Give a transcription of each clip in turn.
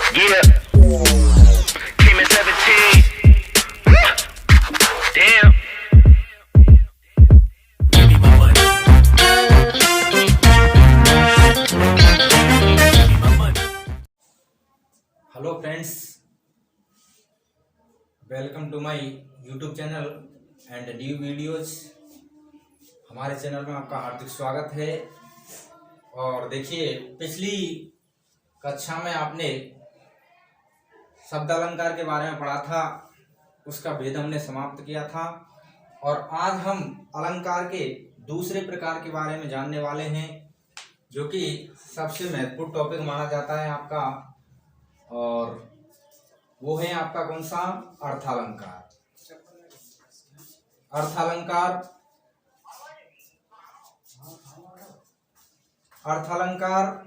Yeah, came at 17. Damn. Give me my money. Hello friends, welcome to my YouTube channel and new videos. हमारे channel में आपका हार्दिक स्वागत है। और देखिए, पिछली कक्षा में आपने शब्द अलंकार के बारे में पढ़ा था, उसका भेद हमने समाप्त किया था। और आज हम अलंकार के दूसरे प्रकार के बारे में जानने वाले हैं, जो कि सबसे महत्वपूर्ण टॉपिक माना जाता है आपका, और वो है आपका कौन सा? अर्थालंकार। अर्थालंकार अर्थालंकार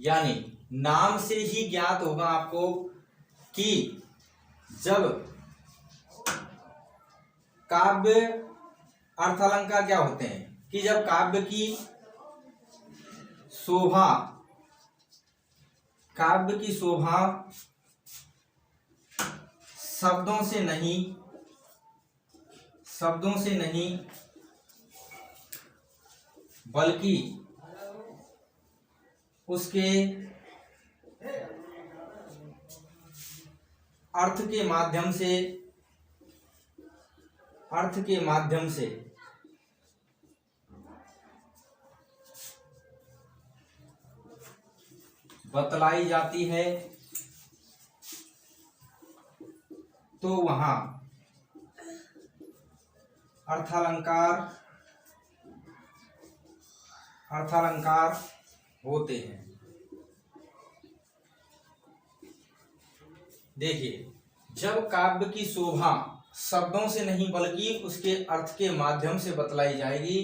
यानी नाम से ही ज्ञात होगा आपको कि जब काव्य अर्थालंकार क्या होते हैं कि जब काव्य की शोभा शब्दों से नहीं बल्कि उसके अर्थ के माध्यम से बतलाई जाती है, तो वहां अर्थालंकार होते हैं। देखिए, जब काव्य की शोभा शब्दों से नहीं बल्कि उसके अर्थ के माध्यम से बतलाई जाएगी,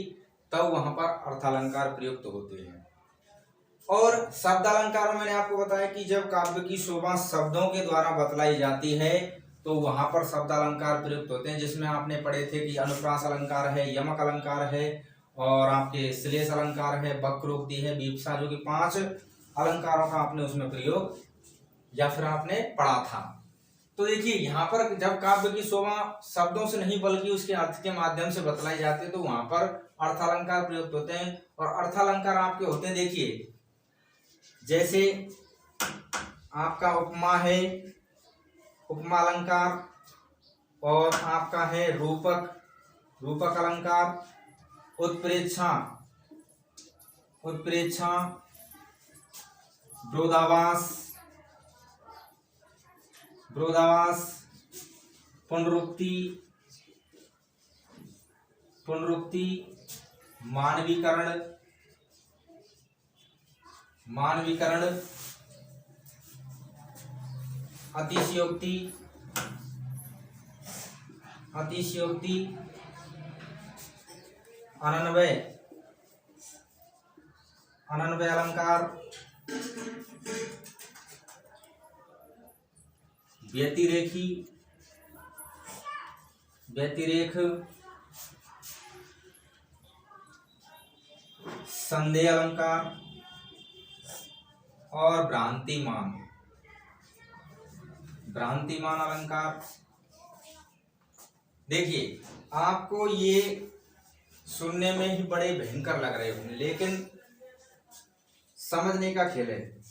तब वहां पर अर्थालंकार प्रयुक्त होते हैं। और शब्द अलंकार में मैंने आपको बताया कि जब काव्य की शोभा शब्दों के द्वारा बतलाई जाती है, तो वहां पर शब्द अलंकार प्रयुक्त होते हैं, जिसमें आपने पढ़े थे कि अनुप्रास अलंकार है, यमक अलंकार है, और आपके श्लेष अलंकार है, वक्रोक्ति है, विवक्षा, जो कि 5 अलंकारों का आपने उसमें प्रयोग या फिर आपने पढ़ा था। तो देखिए, यहाँ पर जब काव्य की शोभा शब्दों से नहीं बल्कि उसके अर्थ के माध्यम से बतलाई जाती है, तो वहां पर अर्थालंकार प्रयुक्त होते हैं। और अर्थालंकार आपके होते हैं, देखिए, जैसे आपका उपमा है, उपमा अलंकार, और आपका है रूपक अलंकार, उत्प्रेक्षा, विरोधाभास, पुनरुक्ति, मानवीकरण, अतिशयोक्ति, अनन्वय अलंकार, व्यतिरेक, संदेह अलंकार और भ्रांतिमान अलंकार। देखिए, आपको ये सुनने में ही बड़े भयंकर लग रहे होंगे, लेकिन समझने का खेल है।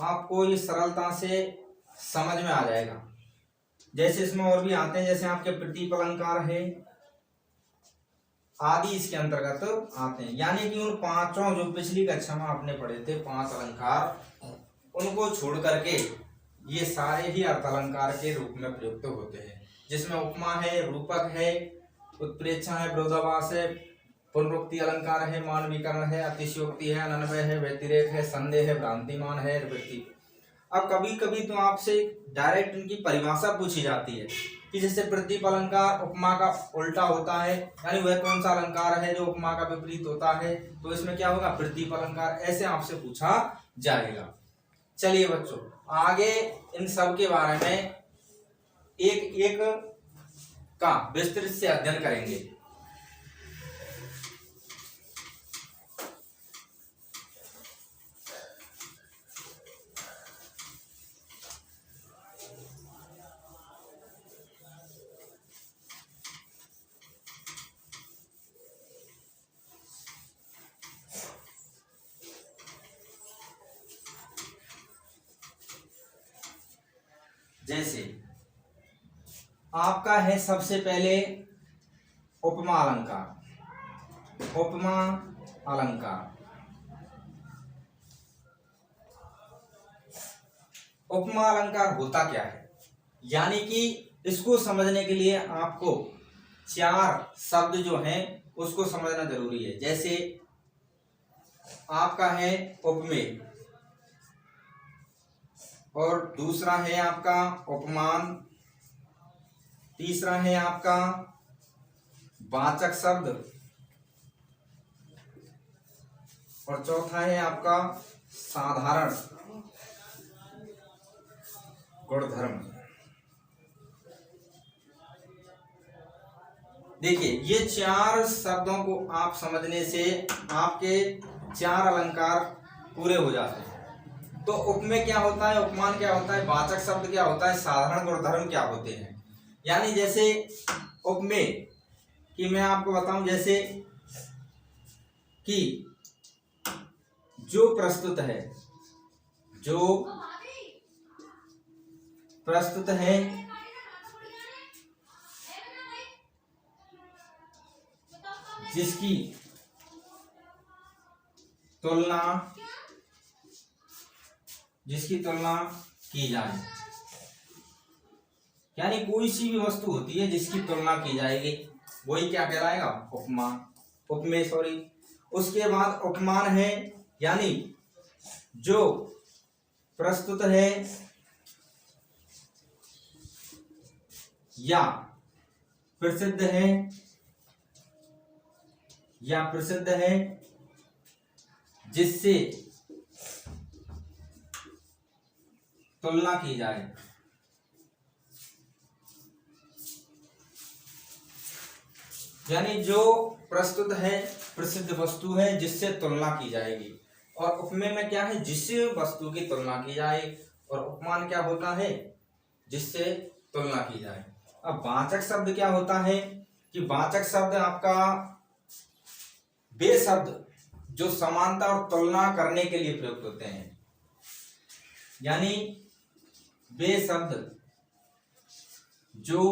आपको ये सरलता से समझ में आ जाएगा। जैसे इसमें और भी आते हैं, जैसे आपके प्रतीप अलंकार है आदि, इसके अंतर्गत आते हैं। यानी कि उन 5 जो पिछली कक्षा में आपने पढ़े थे 5 अलंकार, उनको छोड़ करके ये सारे ही अर्थालंकार के रूप में प्रयुक्त होते हैं, जिसमें उपमा है, रूपक है, उत्प्रेक्षा है, विरोधाभास है, पुनरुक्ति अलंकार है, मानवीकरण है, अतिशयोक्ति है, अनन्वय है, व्यतिरेक है, संदेह है, भ्रांतिमान है, वृत्ति। अब कभी कभी तो आपसे डायरेक्ट इनकी परिभाषा पूछी जाती है कि जैसे प्रतीप अलंकार उपमा का उल्टा होता है, यानी वह कौन सा अलंकार है जो उपमा का विपरीत होता है, तो इसमें क्या होगा? प्रतीप अलंकार। ऐसे आपसे पूछा जाएगा। चलिए बच्चों, आगे इन सब के बारे में एक एक का विस्तृत से अध्ययन करेंगे। जैसे आपका है सबसे पहले उपमा अलंकार। उपमा अलंकार, उपमा अलंकार होता क्या है, यानी कि इसको समझने के लिए आपको चार शब्द जो हैं उसको समझना जरूरी है। जैसे आपका है उपमेय, और दूसरा है आपका उपमान, तीसरा है आपका वाचक शब्द, और चौथा है आपका साधारण गुणधर्म। देखिए, ये चार शब्दों को आप समझने से आपके चार अलंकार पूरे हो जाते हैं। तो उपमेय क्या होता है, उपमान क्या होता है, वाचक शब्द क्या होता है, साधारण गुणधर्म क्या होते हैं। यानी जैसे उपमेय कि मैं आपको बताऊं, जैसे कि जो प्रस्तुत है, जो प्रस्तुत है जिसकी तुलना की जाए, यानी कोई सी भी वस्तु होती है जिसकी तुलना की जाएगी, वही क्या कहलाएगा, उपमा, उपमेय सॉरी। उसके बाद उपमान है, यानी जो प्रस्तुत है या प्रसिद्ध है जिससे तुलना की जाए। यानी जो प्रस्तुत है, प्रसिद्ध वस्तु है जिससे तुलना की जाएगी। और उपमेय में क्या है, जिस वस्तु की तुलना की जाए, और उपमान क्या होता है, जिससे तुलना की जाए। अब वाचक शब्द क्या होता है कि वाचक शब्द आपका वे शब्द जो समानता और तुलना करने के लिए प्रयुक्त होते हैं, यानी वे शब्द जो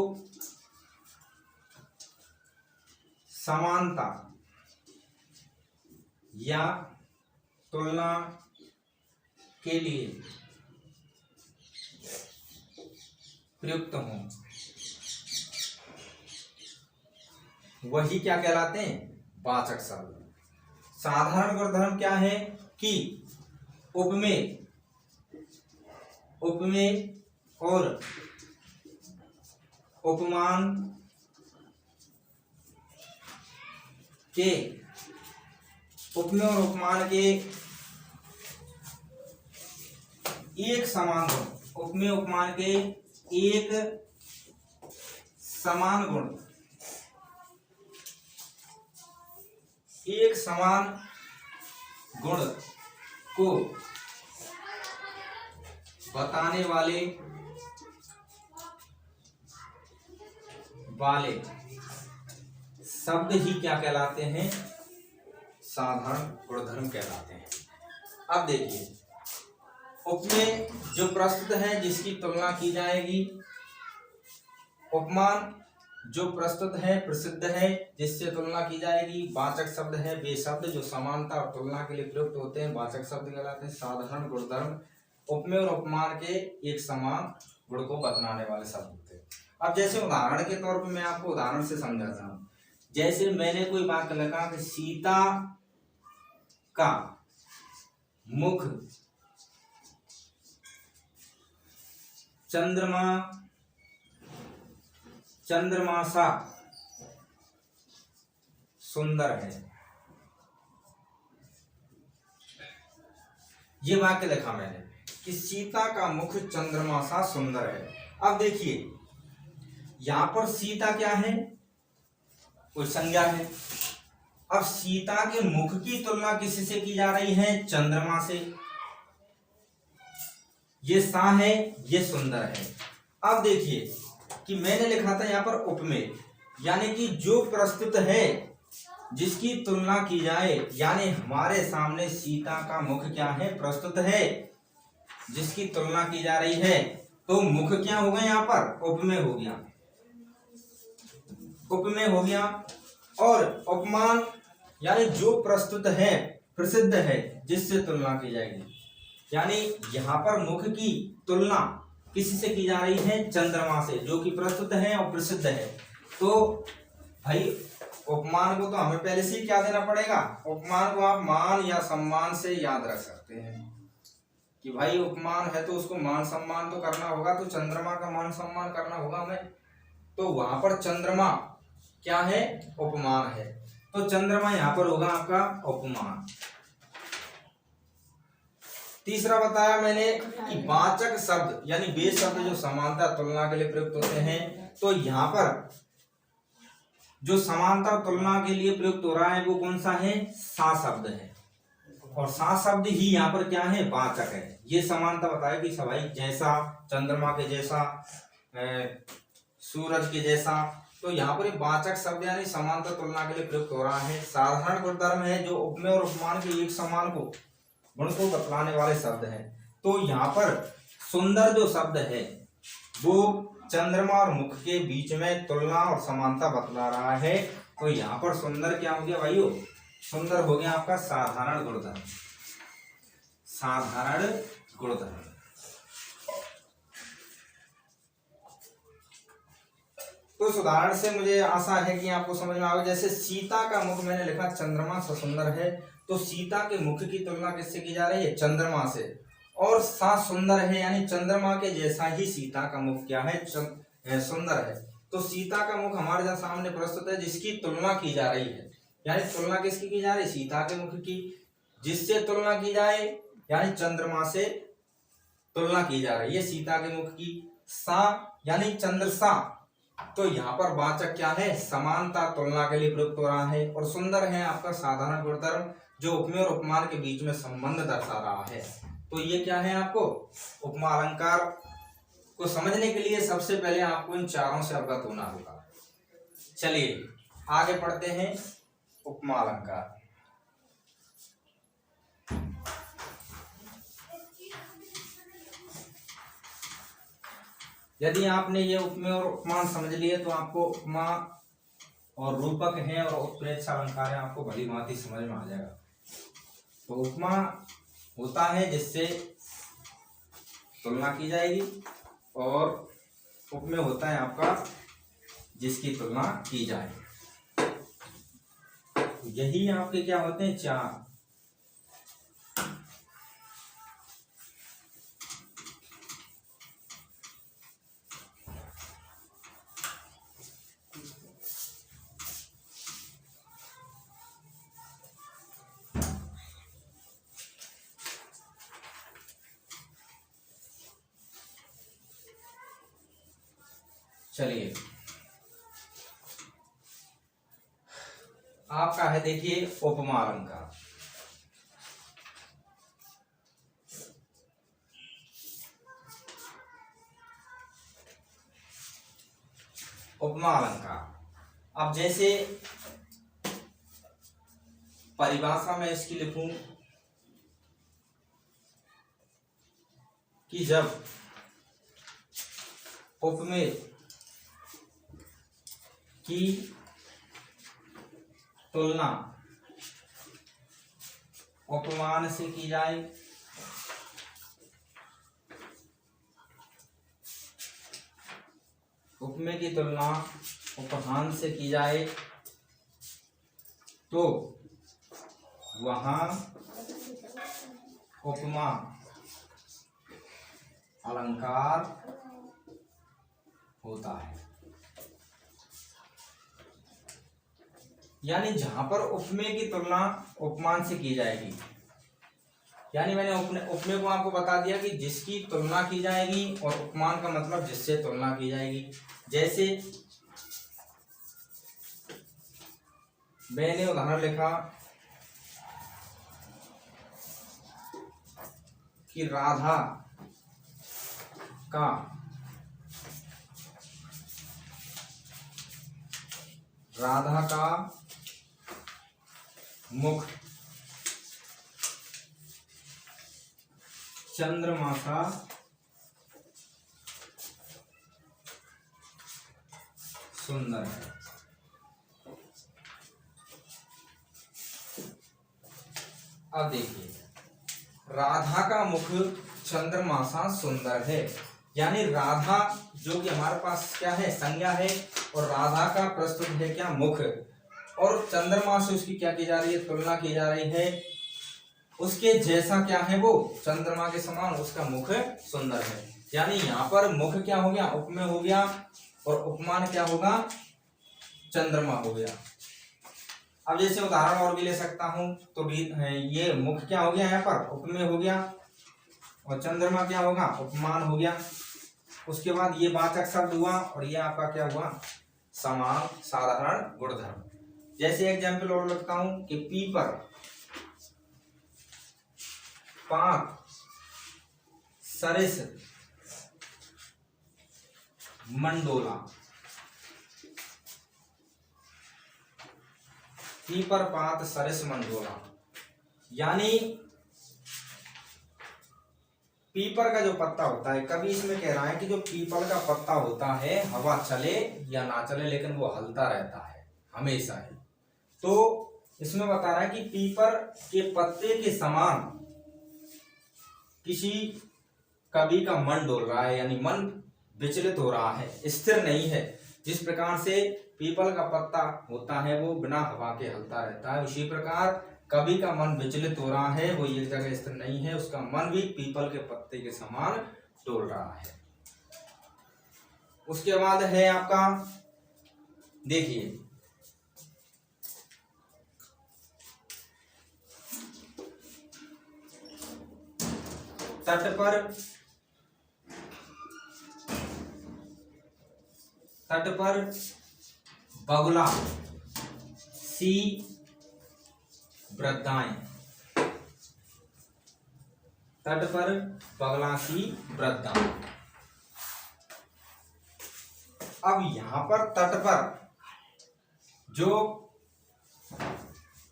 समानता या तुलना के लिए प्रयुक्त हों, वही क्या कहलाते हैं, वाचक शब्द। साधारण गुणधर्म क्या है कि उपमेय और उपमान के उपमेय और उपमान के एक समान गुण, उपमेय उपमान के एक समान गुण, एक समान गुण को बताने वाले शब्द ही क्या कहलाते हैं, साधारण गुणधर्म कहलाते हैं। अब देखिए, उपमेय जो प्रस्तुत है जिसकी तुलना की जाएगी, उपमान जो प्रस्तुत है प्रसिद्ध है जिससे तुलना की जाएगी, वाचक शब्द है वे शब्द जो समानता और तुलना के लिए प्रयुक्त होते हैं, वाचक शब्द कहलाते हैं। साधारण गुणधर्म उपमेय और उपमान के एक समान गुण को बतलाने वाले शब्द होते हैं। अब जैसे उदाहरण के तौर पर मैं आपको उदाहरण से समझाता हूं। जैसे मैंने कोई वाक्य लिखा कि सीता का मुख चंद्रमा सा सुंदर है, ये वाक्य लिखा मैंने कि सीता का मुख चंद्रमा सा सुंदर है। अब देखिए, यहां पर सीता क्या है, कोई संज्ञा है। अब सीता के मुख की तुलना किससे की जा रही है, चंद्रमा से। ये सा है, ये सुंदर है। अब देखिए कि मैंने लिखा था यहां पर उपमेय, यानी कि जो प्रस्तुत है जिसकी तुलना की जाए, यानी हमारे सामने सीता का मुख क्या है, प्रस्तुत है जिसकी तुलना की जा रही है, तो मुख क्या हो गया यहाँ पर, उपमेय हो गया, उपमेय हो गया। और उपमान यानी जो प्रस्तुत है, प्रसिद्ध है, जिससे तुलना की जाएगी। यानी यहाँ पर मुख की तुलना किसी से की जा रही है, चंद्रमा से, जो कि प्रस्तुत है और प्रसिद्ध है। तो भाई उपमान को तो हमें पहले से ही क्या देना पड़ेगा, उपमान को आप मान या सम्मान से याद रख सकते हैं कि भाई उपमान है तो उसको मान सम्मान तो करना होगा, तो चंद्रमा का मान सम्मान करना होगा हमें। तो वहां पर चंद्रमा क्या है, उपमान है, तो चंद्रमा यहां पर होगा आपका उपमान। तीसरा बताया मैंने कि वाचक शब्द यानी वे शब्द जो समानता तुलना के लिए प्रयुक्त होते हैं। तो यहाँ पर जो समानता तुलना के लिए प्रयुक्त हो रहा है वो कौन सा है, सा शब्द है। और सा शब्द ही यहाँ पर क्या है, वाचक है। ये समानता बताया कि सभाई जैसा, चंद्रमा के जैसा, सूरज के जैसा। तो यहाँ पर वाचक शब्द यानी समानता तुलना के लिए प्रयुक्त हो रहा है। साधारण गुणधर्म है जो उपमेय और उपमान के एक समान को गुण को बतलाने वाले शब्द हैं। तो यहाँ पर सुंदर जो शब्द है वो चंद्रमा और मुख के बीच में तुलना और समानता बतला रहा है। तो यहाँ पर सुंदर क्या हो गया भाइयों, सुंदर हो गया आपका साधारण गुणधर्म, साधारण गुणधर्म। तो इस उदाहरण से मुझे आशा है कि आपको समझ में आ गया। जैसे सीता का मुख मैंने लिखा चंद्रमा से सुंदर है, तो सीता के मुख की तुलना किससे की जा रही है, चंद्रमा से। और सा सुंदर है यानी चंद्रमा के जैसा ही सीता का मुख क्या है, सुंदर है। तो सीता का मुख हमारे जहाँ सामने प्रस्तुत है, जिसकी तुलना की जा रही है, यानी तुलना किसकी की जा रही है, सीता के मुख की। जिससे तुलना की जाए यानी चंद्रमा से तुलना की जा रही है सीता के मुख की। सा यानी चंद्रसा, तो यहाँ पर वाचक क्या है, समानता तुलना के लिए प्रयुक्त हो रहा है। और सुंदर है आपका साधारण गुणधर्म जो उपमेय और उपमान के बीच में संबंध दर्शा रहा है। तो ये क्या है, आपको उपमा अलंकार को समझने के लिए सबसे पहले आपको इन चारों से अवगत होना होगा। चलिए आगे पढ़ते हैं उपमा अलंकार। यदि आपने ये उपमेय और उपमान समझ लिए तो आपको उपमा और रूपक है और उत्प्रेक्षा अलंकार है आपको भली भांति समझ में आ जाएगा। तो उपमा होता है जिससे तुलना की जाएगी, और उपमेय होता है आपका जिसकी तुलना की जाए। यही आपके क्या होते हैं, चार। चलिए आपका है, देखिए उपमा अलंकार। उपमा अलंकार, अब जैसे परिभाषा में इसकी लिखूं कि जब उपमेय की तुलना उपमान से की जाए उपमेय की तुलना उपमान से की जाए तो वहां उपमा अलंकार होता है। यानी जहां पर उपमेय की तुलना उपमान से की जाएगी, यानी मैंने उपमेय को आपको बता दिया कि जिसकी तुलना की जाएगी, और उपमान का मतलब जिससे तुलना की जाएगी। जैसे मैंने उदाहरण लिखा कि राधा का मुख चंद्रमा सा सुंदर है। अब देखिए, राधा का मुख चंद्रमा सा सुंदर है, यानी राधा जो कि हमारे पास क्या है, संज्ञा है, और राधा का प्रस्तुत है क्या, मुख, और चंद्रमा से उसकी क्या की जा रही है, तुलना की जा रही है, उसके जैसा क्या है वो, चंद्रमा के समान उसका मुख सुंदर है। यानी यहाँ पर मुख क्या हो गया, उपमेय हो गया, और उपमान क्या होगा, चंद्रमा हो गया। अब जैसे उदाहरण और भी ले सकता हूं, तो भी ये मुख क्या हो गया, यहाँ पर उपमेय हो गया, और चंद्रमा क्या होगा, उपमान हो गया। उसके बाद ये वाचक शब्द हुआ, और ये आपका क्या हुआ, समान साधारण गुणधर्म। जैसे एग्जाम्पल और लगता हूं कि पीपर, पाक, सरिस, मंडोला। पीपर, पात, सरिस, मंडोला, यानी पीपर का जो पत्ता होता है, कभी इसमें कह रहा है कि जो पीपल का पत्ता होता है, हवा चले या ना चले लेकिन वो हलता रहता है हमेशा ही। तो इसमें बता रहा है कि पीपर के पत्ते के समान किसी कवि का मन डोल रहा है, यानी मन विचलित हो रहा है, स्थिर नहीं है। जिस प्रकार से पीपल का पत्ता होता है वो बिना हवा के हलता रहता है, उसी प्रकार कवि का मन विचलित हो रहा है, वो एक जगह स्थिर नहीं है, उसका मन भी पीपल के पत्ते के समान डोल रहा है। उसके बाद है आपका, देखिए, तट पर बगुला सी वृद्धाएं, तट पर बगला सी वृद्धाएं। अब यहां पर तट पर जो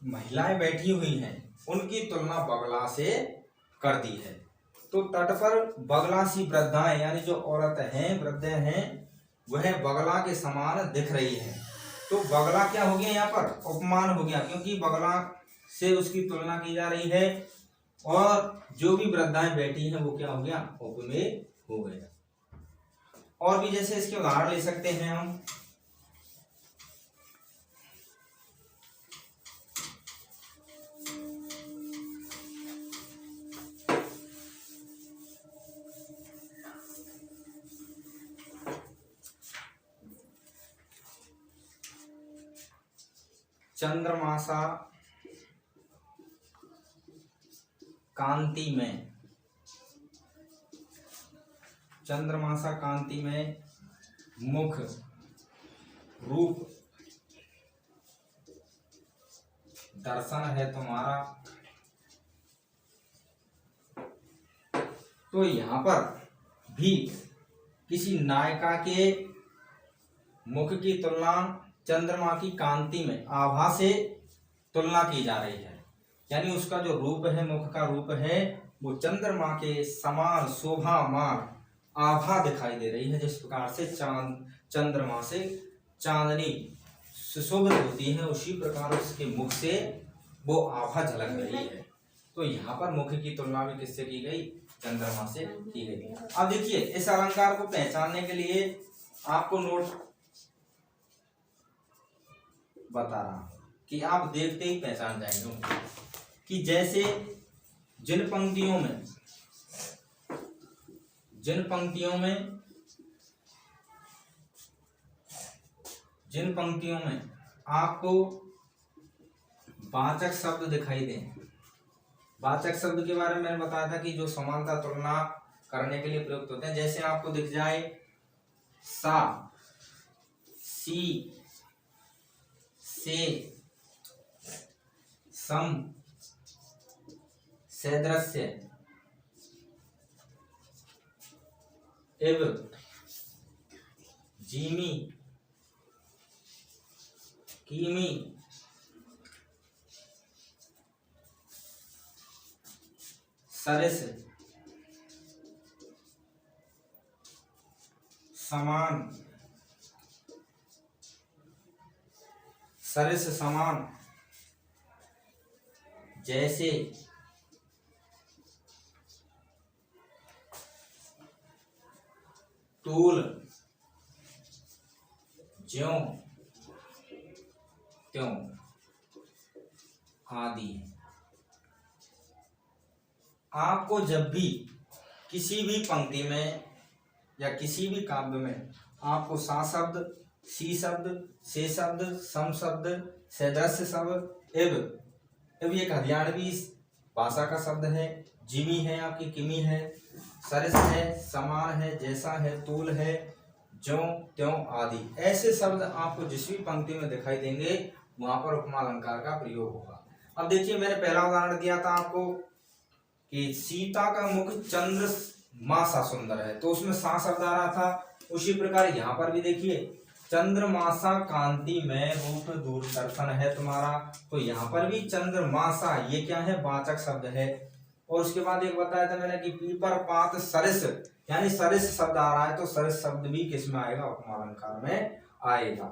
महिलाएं बैठी हुई हैं उनकी तुलना बगला से कर दी है। तो तट पर बगला सी वृद्धाएं, यानी जो औरत हैं, वृद्ध हैं, वह बगला के समान दिख रही है। तो बगला क्या हो गया, यहाँ पर उपमान हो गया, क्योंकि बगला से उसकी तुलना की जा रही है, और जो भी वृद्धाएं बैठी हैं वो क्या हो गया, उपमेय हो गया। और भी जैसे इसके उदाहरण ले सकते हैं हम, चंद्रमासा कांति में, चंद्रमासा कांति में मुख रूप दर्शन है तुम्हारा। तो यहां पर भी किसी नायिका के मुख की तुलना चंद्रमा की कांति में आभा से तुलना की जा रही है, यानी उसका जो रूप है, मुख का रूप है, वो चंद्रमा के समान शोभामान आभा दिखाई दे रही है। जिस प्रकार से चंद्रमा से चांदनी सुशोभित होती है, उसी प्रकार उसके मुख से वो आभा झलक रही है। तो यहाँ पर मुख की तुलना भी किससे की गई, चंद्रमा से की गई। अब देखिए, इस अलंकार को पहचानने के लिए आपको नोट बता रहा हूं कि आप देखते ही पहचान जाएंगे कि जैसे जिन पंक्तियों में आपको वाचक शब्द दिखाई दें। वाचक शब्द के बारे में मैंने बताया था कि जो समानता तुलना करने के लिए प्रयुक्त होते हैं। जैसे आपको दिख जाए सा, सी, से, सम, सदृश्य, इव, जीमी, कीमी, सरिस, समान, सरिस समान जैसे तूल ज्यों त्यों आदि। आपको जब भी किसी भी पंक्ति में या किसी भी काव्य में आपको सा शब्द, सी शब्द, से शब्द, सम शब्द, सदृश शब्द, इव एक हरियाणवी भाषा का शब्द है, जिमी है, आपकी किमी है, सरिस है, समान है, जैसा है, तूल है, ज्यों त्यों आदि, ऐसे शब्द आपको जिस भी पंक्ति में दिखाई देंगे वहां पर उपमा अलंकार का प्रयोग होगा। अब देखिए, मैंने पहला उदाहरण दिया था आपको कि सीता का मुख चंद्र मासा सुंदर है, तो उसमें सा शब्द आ रहा था। उसी प्रकार यहाँ पर भी देखिए, चंद्रमासा कांति में रूप दूरदर्शन है तुम्हारा, तो यहाँ पर भी चंद्रमासा ये क्या है, वाचक शब्द है। और उसके बाद एक बताया था मैंने कि पीपर पात सरिस, यानी सरिस शब्द आ रहा है, तो सरिस शब्द भी किस में आएगा, उपमा अलंकार में आएगा।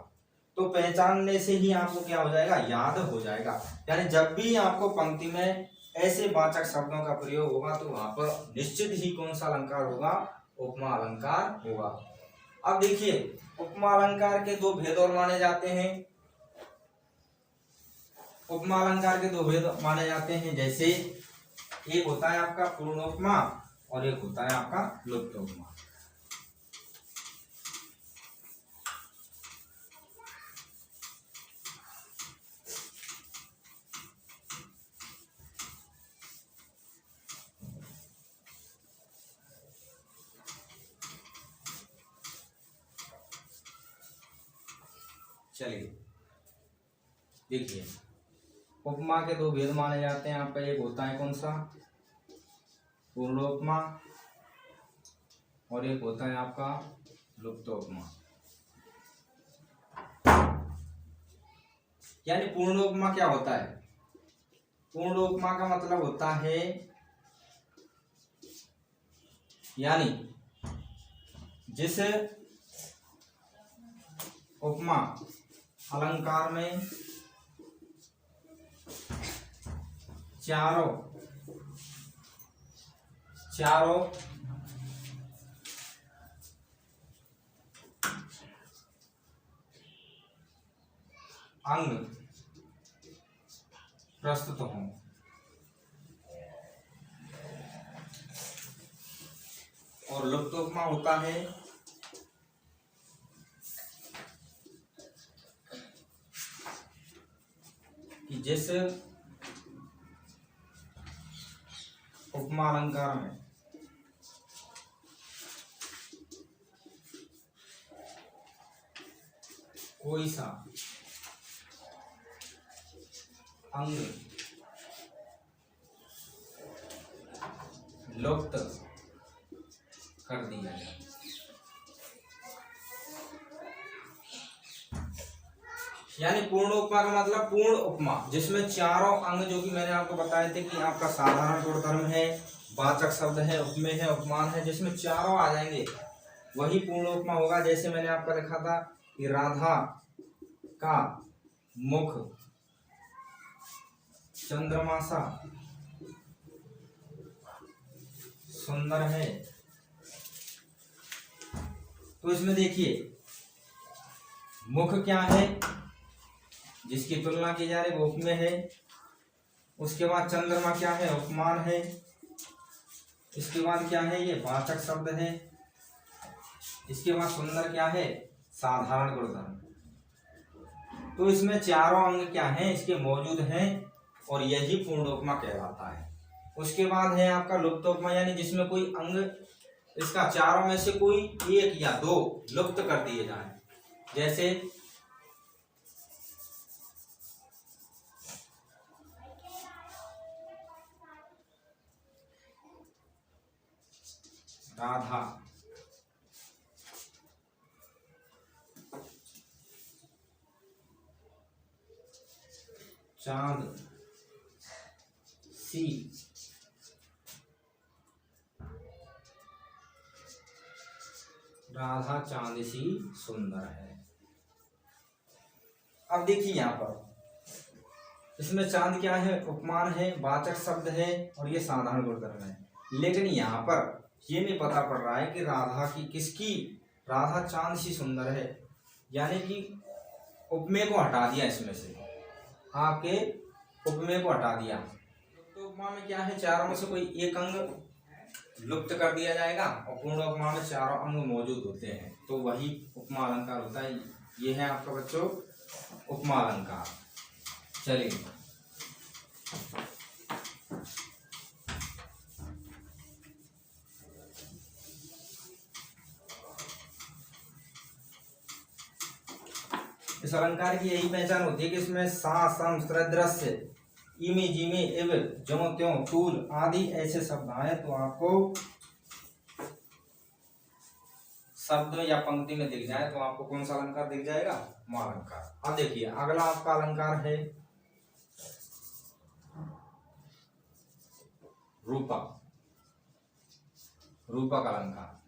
तो पहचानने से ही आपको क्या हो जाएगा, याद हो जाएगा। यानी जब भी आपको पंक्ति में ऐसे वाचक शब्दों का प्रयोग होगा तो वहां पर निश्चित ही कौन सा अलंकार होगा, उपमा अलंकार होगा। अब देखिए, उपमा अलंकार के दो भेद और माने जाते हैं। उपमा अलंकार के दो भेद माने जाते हैं, जैसे एक होता है आपका पूर्णोपमा और एक होता है आपका लुप्तोपमा। चलिए देखिए, उपमा के दो भेद माने जाते हैं आपका। एक होता है कौन सा, पूर्णोपमा, और एक होता है आपका लुप्तोपमा। यानी पूर्णोपमा क्या होता है, पूर्णोपमा का मतलब होता है यानी जिस उपमा अलंकार में चारों अंग प्रस्तुत हों, और लुप्तोपमा होता है कि जिस उपमा अलंकार में कोई सा अंग लुप्त कर दिया जाए। यानी पूर्ण उपमा का मतलब पूर्ण उपमा, जिसमें चारों अंग जो कि मैंने आपको बताए थे कि आपका साधारण गुणधर्म है, वाचक शब्द है, उपमेय है, उपमान है, जिसमें चारों आ जाएंगे वही पूर्ण उपमा होगा। जैसे मैंने आपको लिखा था कि राधा का मुख चंद्रमासा सुंदर है, तो इसमें देखिए मुख क्या है जिसकी तुलना की जा रही वो उपमेय है, उसके बाद चंद्रमा क्या है, उपमान है, इसके बाद क्या है, ये वाचक शब्द है, इसके बाद सुंदर क्या है, साधारण गुणधर्म। तो इसमें चारों अंग क्या हैं, इसके मौजूद हैं, और यही पूर्ण उपमा कहलाता है। उसके बाद है आपका लुप्तोपमा, यानी जिसमें कोई अंग इसका चारों में से कोई एक या दो लुप्त कर दिए जाएं। जैसे राधा चांद सी राधा चांद सी सुंदर है। अब देखिए यहाँ पर इसमें चांद क्या है, उपमान है, वाचक शब्द है और ये साधारण गुणधर्म है। लेकिन यहाँ पर ये नहीं पता पड़ रहा है कि राधा की किसकी, राधा चांद सी सुंदर है, यानी कि उपमेय को हटा दिया इसमें से, आपके उपमेय को हटा दिया। तो उपमा में क्या है, चारों में से कोई एक अंग लुप्त कर दिया जाएगा और पूर्ण उपमा में चारों अंग मौजूद होते हैं, तो वही उपमा अलंकार होता है। ये है आपका बच्चों उपमा अलंकार। चलिए इस अलंकार की यही पहचान होती है कि इसमें सा सम सदृश्य इमे जिमे एव ज्यों त्यों तूल आदि ऐसे शब्द आए तो आपको शब्द या पंक्ति में दिख जाए तो आपको कौन सा अलंकार दिख जाएगा, उपमा अलंकार। अब देखिए अगला आपका अलंकार है रूपक, रूपक अलंकार।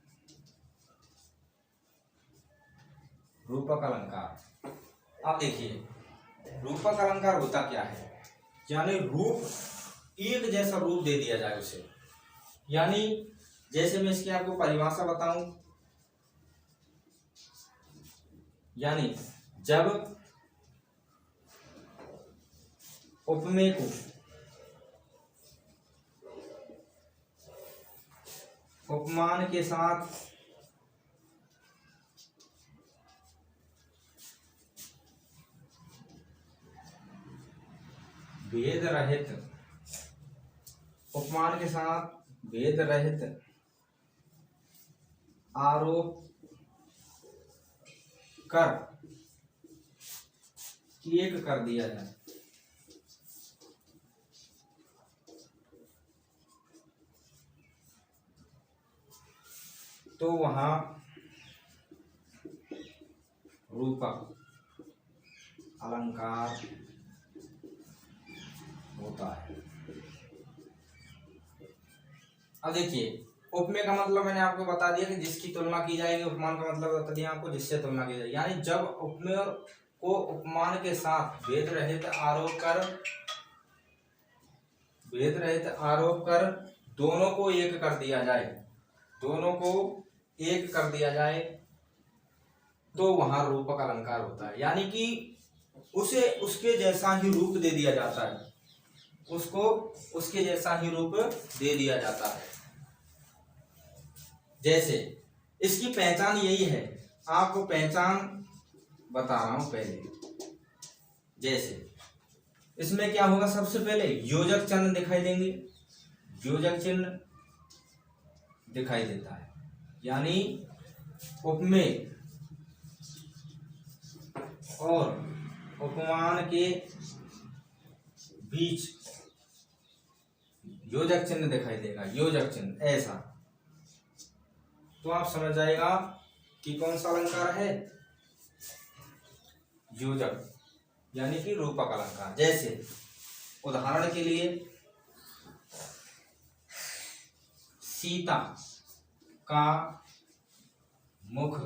रूपक अलंकार, अब देखिए रूपक अलंकार होता क्या है, यानी रूप एक जैसा रूप दे दिया जाए उसे। यानी जैसे मैं इसकी आपको परिभाषा बताऊं, यानी जब उपमेय को उपमान के साथ भेद रहित, उपमान के साथ भेद रहित आरोप कर एक कर दिया जाए तो वहां रूपक अलंकार होता है। अब देखिए उपमेय का मतलब मैंने आपको बता दिया कि जिसकी तुलना की जाएगी, उपमान का मतलब बता दिया आपको जिससे तुलना की जाएगी। यानी जब उपमेय को उपमान के साथ भेद रहित आरोप कर दोनों को एक कर दिया जाए, दोनों को एक कर दिया जाए तो वहां रूपक अलंकार होता है। यानी कि उसे उसके जैसा ही रूप दे दिया जाता है, उसको उसके जैसा ही रूप दे दिया जाता है। जैसे इसकी पहचान यही है, आपको पहचान बता रहा हूं पहले। जैसे इसमें क्या होगा, सबसे पहले योजक चिन्ह दिखाई देंगे, योजक चिन्ह दिखाई देता है, यानी उपमेय और उपमान के बीच योजक चिन्ह दिखाई देगा, योजक चिन्ह ऐसा, तो आप समझ जाएगा कि कौन सा अलंकार है, योजक यानी कि रूपक अलंकार। जैसे उदाहरण के लिए सीता का मुख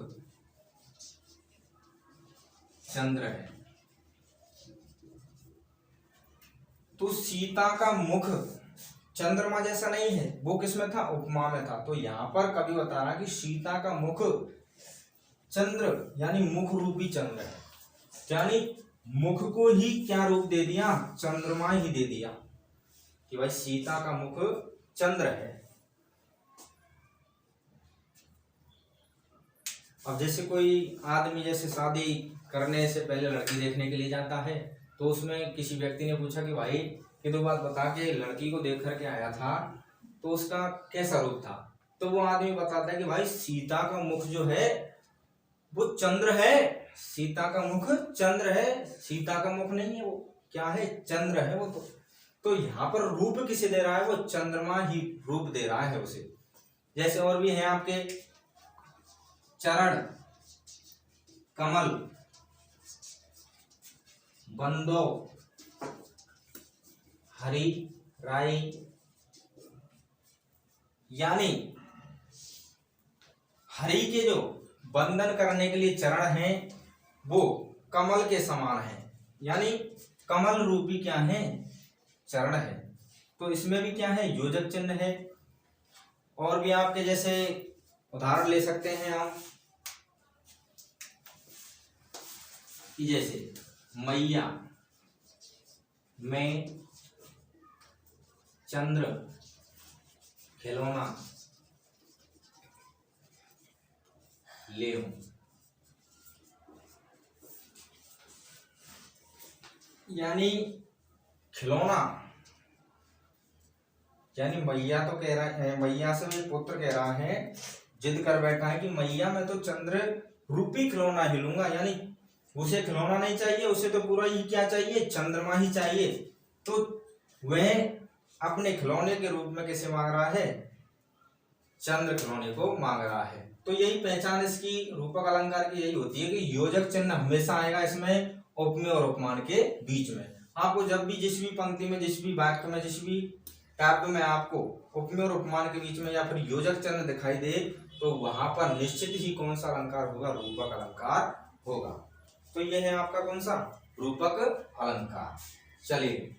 चंद्र है, तो सीता का मुख चंद्रमा जैसा नहीं है, वो किसमें था, उपमा में था। तो यहां पर कवि बता रहा है कि सीता का मुख चंद्र यानी मुख रूपी चंद्र है, यानी मुख को ही क्या रूप दे दिया, चंद्रमा ही दे दिया कि भाई सीता का मुख चंद्र है। अब जैसे कोई आदमी जैसे शादी करने से पहले लड़की देखने के लिए जाता है, तो उसमें किसी व्यक्ति ने पूछा कि भाई ये तो बात बता के लड़की को देख करके आया था तो उसका कैसा रूप था, तो वो आदमी बताता है कि भाई सीता का मुख जो है वो चंद्र है, सीता का मुख चंद्र है, सीता का मुख नहीं है, वो क्या है, चंद्र है वो। तो यहाँ पर रूप किसे दे रहा है, वो चंद्रमा ही रूप दे रहा है उसे। जैसे और भी है आपके चरण, कमल, बंदो, हरि, राई, यानी हरि के जो बंधन करने के लिए चरण हैं वो कमल के समान हैं, यानी कमल रूपी क्या है, चरण है। तो इसमें भी क्या है, योजक चिन्ह है। और भी आपके जैसे उदाहरण ले सकते हैं हम कि जैसे मैया में, चंद्र खिलौना ले, यानी खिलौना, यानी मैया तो कह रहा है, मैया से भी पुत्र कह रहा है, जिद कर बैठा है कि मैया मैं तो चंद्र रूपी खिलौना ही लूंगा। यानी उसे खिलौना नहीं चाहिए, उसे तो पूरा ही क्या चाहिए, चंद्रमा ही चाहिए। तो वह अपने खिलौने के रूप में किसे मांग रहा है, चंद्र खिलौने को मांग रहा है। तो यही पहचान इसकी रूपक अलंकार की यही होती है कि योजक चिन्ह हमेशा आएगा इसमें उपमेय और उपमान के बीच में। आपको जब भी जिस भी पंक्ति में, जिस भी वाक्य में, जिस भी काव्य में आपको उपमेय और उपमान के बीच में या फिर योजक चिन्ह दिखाई दे, तो वहां पर निश्चित ही कौन सा अलंकार होगा, रूपक अलंकार होगा। तो यह है आपका कौन सा, रूपक अलंकार। चलिए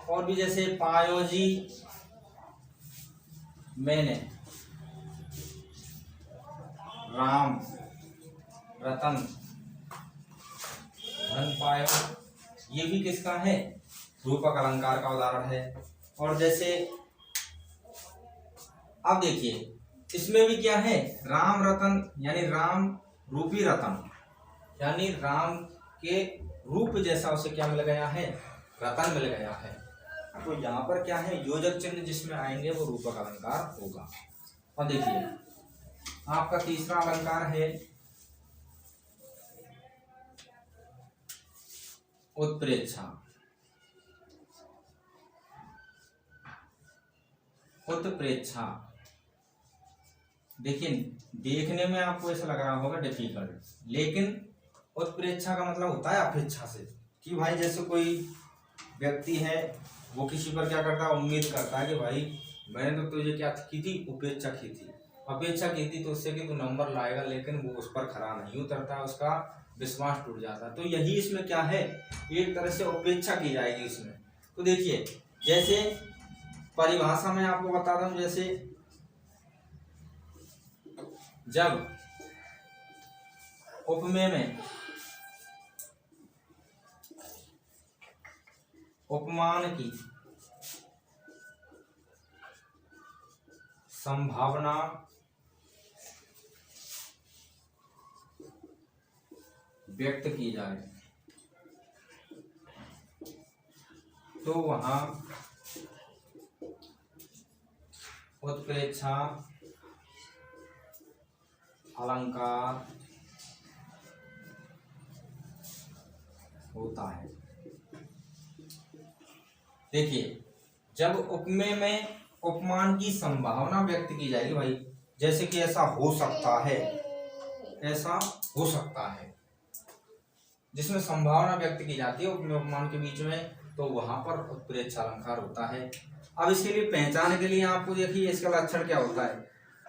और भी जैसे पायो जी मैंने, राम रतन धन पायो, ये भी किसका है, रूपक अलंकार का उदाहरण है। और जैसे अब देखिए इसमें भी क्या है, राम रतन, यानी राम रूपी रतन, यानी राम के रूप जैसा उसे क्या मिल गया है, रतन मिल गया है। तो यहाँ पर क्या है, योजक चिन्ह जिसमें आएंगे वो रूपक अलंकार होगा। और देखिए आपका तीसरा अलंकार है उत्प्रेक्षा। उत्प्रेक्षा देखिए, देखने में आपको ऐसा लग रहा होगा डिफिकल्ट, लेकिन उत्प्रेक्षा का मतलब होता है अपेक्षा से, कि भाई जैसे कोई व्यक्ति है वो किसी पर क्या करता है, उम्मीद करता है कि भाई मैंने तो तुझे क्या की थी, उपेक्षा की थी, अपेक्षा की थी तो उससे कि तू नंबर लाएगा, लेकिन वो उस पर खरा नहीं उतरता, उसका विश्वास टूट जाता है। तो यही इसमें क्या है, एक तरह से उपेक्षा की जाएगी इसमें। तो देखिए जैसे परिभाषा में आपको बताता हूं, जैसे जब उपमेय में उपमान की संभावना व्यक्त की जाए तो वहां उत्प्रेक्षा अलंकार होता है। देखिए जब उपमेय में उपमान की संभावना व्यक्त की जाएगी, भाई जैसे कि ऐसा हो सकता है, ऐसा हो सकता है, जिसमें संभावना व्यक्त की जाती है उपमेय उपमान के बीच में, तो वहां पर उत्प्रेक्षा अलंकार होता है। अब इसके लिए पहचान के लिए आपको देखिए इसका लक्षण क्या होता है,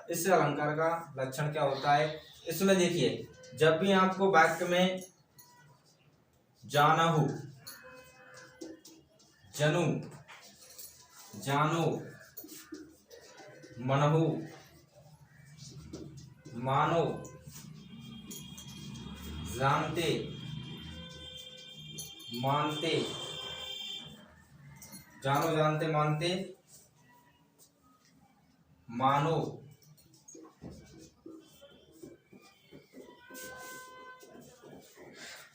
इस अलंकार का लक्षण क्या होता है। इसमें देखिए जब भी आपको वाक्य में जानहु, जनु, जानो, मनहु, मानो, जानते, मानते, जानो जानते मानते, मानो,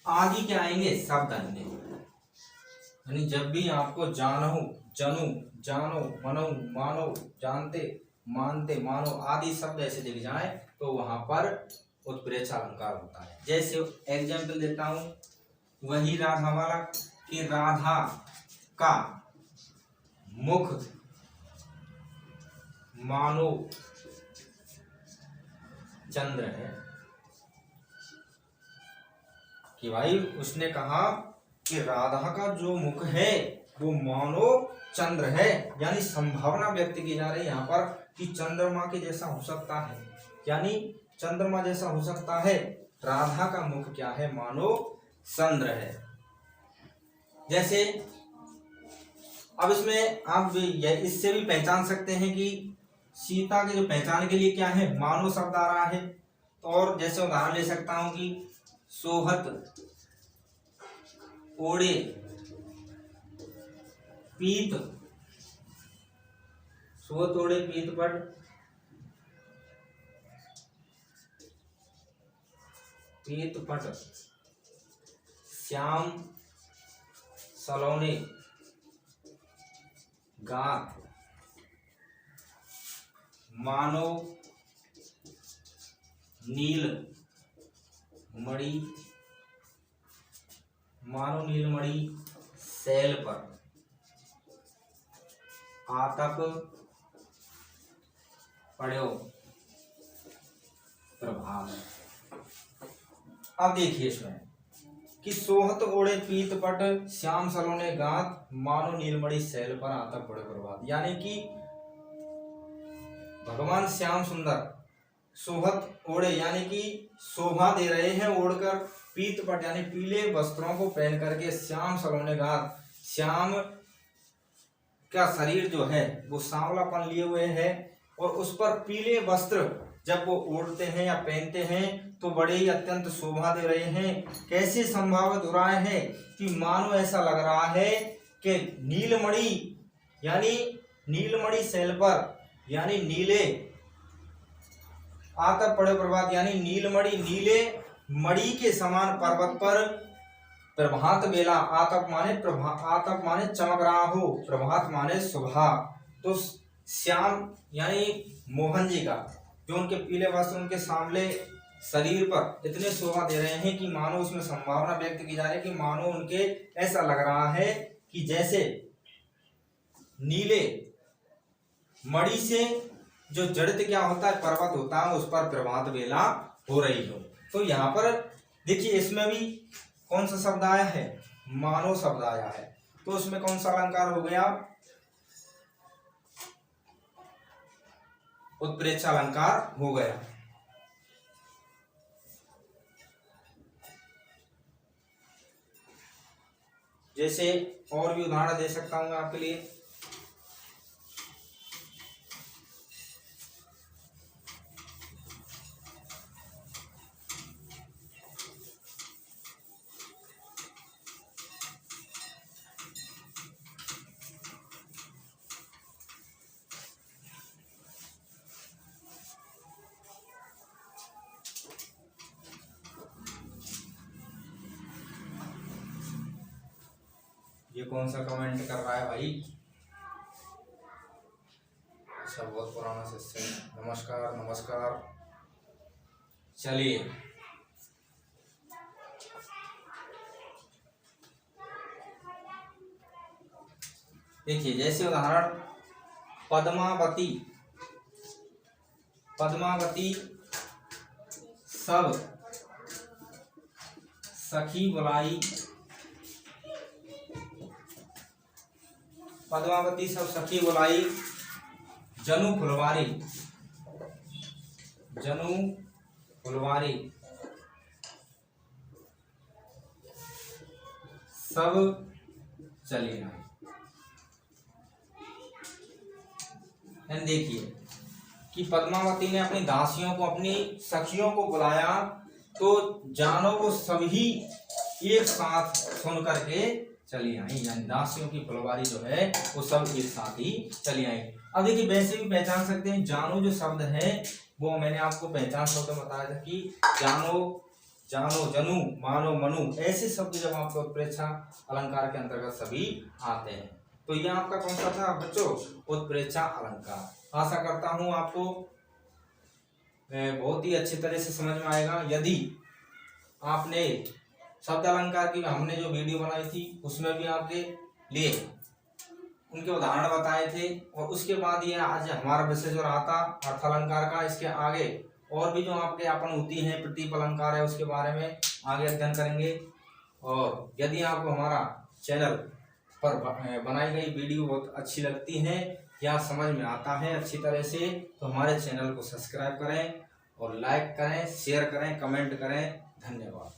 आदि क्या आएंगे, शब्द आएंगे। यानी जब भी आपको जानहु, जनु, जानो, मनो, मानो, जानते, मानते, मानो आदि शब्द ऐसे दिख जाए तो वहां पर उत्प्रेक्षा अलंकार होता है। जैसे एग्जाम्पल देता हूं, वही राधा वाला कि राधा का मुख मानो चंद्र है, कि भाई उसने कहा कि राधा का जो मुख है वो मानो चंद्र है, यानी संभावना व्यक्त की जा रही है यहाँ पर कि चंद्रमा के जैसा हो सकता है, यानी चंद्रमा जैसा हो सकता है। राधा का मुख क्या है? मानो चंद्र है। जैसे अब इसमें आप इससे भी पहचान सकते हैं कि सीता के जो पहचान के लिए क्या है? मानो शब्द आ रहा है। और जैसे उदाहरण ले सकता हूं कि सोहत ओढ़े पीत, सोहत ओढ़े पीत पट, पीत पट श्याम सलोने गात, मानो नील मणि, मानो नीलमणि सैल पर, आतप पड़ो प्रभाव। अब देखिए इसमें कि सोहत ओढ़े पीत पट श्याम सलोने गात, मानो नीलमणि सैल पर आतप पड़े प्रभात, यानी कि भगवान श्याम सुंदर सोहत ओढ़े यानी कि शोभा दे रहे हैं ओढ़कर, पीत पट यानी पीले वस्त्रों को पहन करके, श्याम सलोने गात, श्याम का शरीर जो है वो सांवलापन लिए हुए है, और उस पर पीले वस्त्र जब वो ओढ़ते हैं या पहनते हैं तो बड़े ही अत्यंत शोभा दे रहे हैं। कैसे संभावित हो रहा है कि मानो ऐसा लग रहा है कि नीलमणि यानी नीलमणि शैल पर, यानी नीले आतप पड़े प्रभात, यानी नीलमणि नीले मणि के समान पर्वत पर प्रभात बेला, आतप माने आतप माने चमक रहा हो, प्रभात माने सुबह। तो श्याम यानी मोहन जी का जो उनके पीले वस्त्र उनके सांवले शरीर पर इतने शोभा दे रहे हैं कि मानो उसमें संभावना व्यक्त की जा रही है कि मानो उनके ऐसा लग रहा है कि जैसे नीले मणि से जो जड़ित क्या होता है पर्वत होता है उस पर प्रभात बेला हो रही हो। तो यहाँ पर देखिए इसमें भी कौन सा शब्द आया है? मानो शब्द आया है। तो उसमें कौन सा अलंकार हो गया? उत्प्रेक्षा अलंकार हो गया। जैसे और भी उदाहरण दे सकता हूं मैं आपके लिए। ये कौन सा कमेंट कर रहा है भाई? अच्छा बहुत पुराना सेशन। नमस्कार नमस्कार। चलिए देखिए जैसे उदाहरण पद्मावती, पद्मावती सब सखी बुलाई, पद्मावती सब सखी बुलाई, जनु फुलवारी, जनु फुलवारी सब चली आई। देखिए कि पद्मावती ने अपनी दासियों को अपनी सखियों को बुलाया तो जानो वो सभी एक साथ सुन करके चली आई, यानी दासियों की फुलवारी जो है वो सब एक साथ ही चली आई। अब देखिए वैसे भी पहचान सकते हैं, जानो जो शब्द है वो मैंने आपको पहचान शब्द बताया था कि जानो, जानो, जनु, मानो, मनु, ऐसे शब्द जब आपको उत्प्रेक्षा अलंकार के अंतर्गत सभी आते हैं। तो ये आपका कौन सा था बच्चों? उत्प्रेक्षा अलंकार। आशा करता हूं आपको बहुत ही अच्छी तरह से समझ में आएगा। यदि आपने शब्द अलंकार की हमने जो वीडियो बनाई थी उसमें भी आपके लिए उनके उदाहरण बताए थे। और उसके बाद ये आज हमारा विषय जो रहा था अर्थालंकार का, इसके आगे और भी जो आपके अपन होती हैं प्रतीप अलंकार है उसके बारे में आगे अध्ययन करेंगे। और यदि आपको हमारा चैनल पर बनाई गई वीडियो बहुत अच्छी लगती है या समझ में आता है अच्छी तरह से, तो हमारे चैनल को सब्सक्राइब करें और लाइक करें, शेयर करें, कमेंट करें। धन्यवाद।